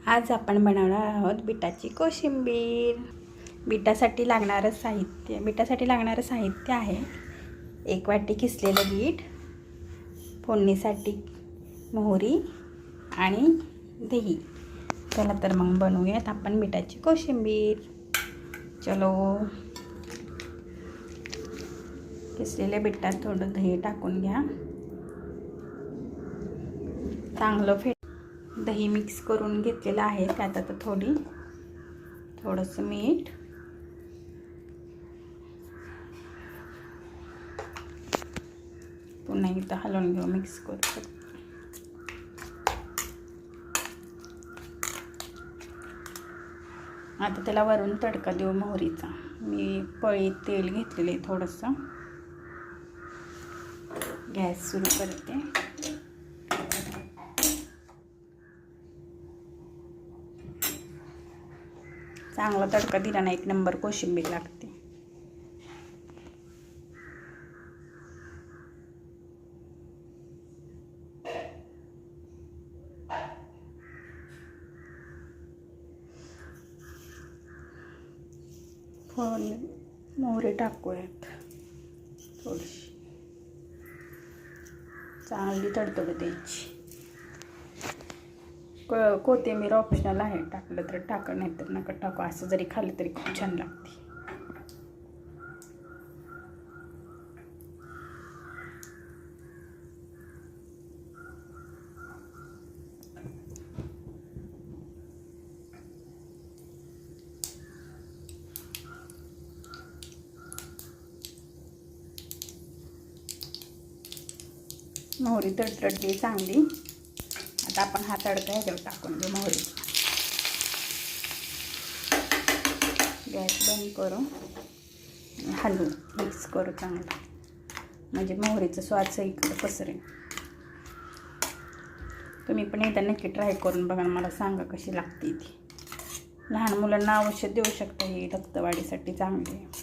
आज आपण बनवणार आहोत बीटाची कोशिंबीर। बीटासाठी लागणारं साहित्य आहे 1 वाटी किसलेलं बीट, फोडणीसाठी मोहरी आणि दही। चला तर मग बनवूयात आपण बीटाची कोशिंबीर। चलो, किसलेल्या बीटात थोडं दही टाकून घ्या। चांगलं दही मिक्स करून घेतलेलं आहे। त्यात आता थोडंसं मीठ, पुन्हा एकदा हलवून घेऊ, मिक्स करू। आता त्याला वरून तडका देऊ मोहरीचा। मी पळीत तेल घेतलेलं आहे थोडंसं। गॅस सुरू करते। चांगला तडका दिला ना 1 नंबर कोशिंबीर लागते। मोहरी टाकूयात थोडीशी, चांगली तडतड द्यायची। कोथिंबीर ऑप्शनल आहे, टाकलं तर टाका, नाही तर नका टाकू। असं जरी खाल्लं तरी खूप छान लागते। मोहरी तडतडली चांगली। आता आपण हा तडका ह्याच्यावर टाकून घेऊ मोहरीचा। गॅस बंद करू, हलवू, मिक्स करू चांगला, म्हणजे मोहरीचा स्वाद सगळीकडे पसरेल। तुम्ही पण एकदा नक्की ट्राय करून बघा, मला सांगा कशी लागते ती। लहान मुलांना औषध देऊ शकता, ही रक्तवाढीसाठी चांगली आहे।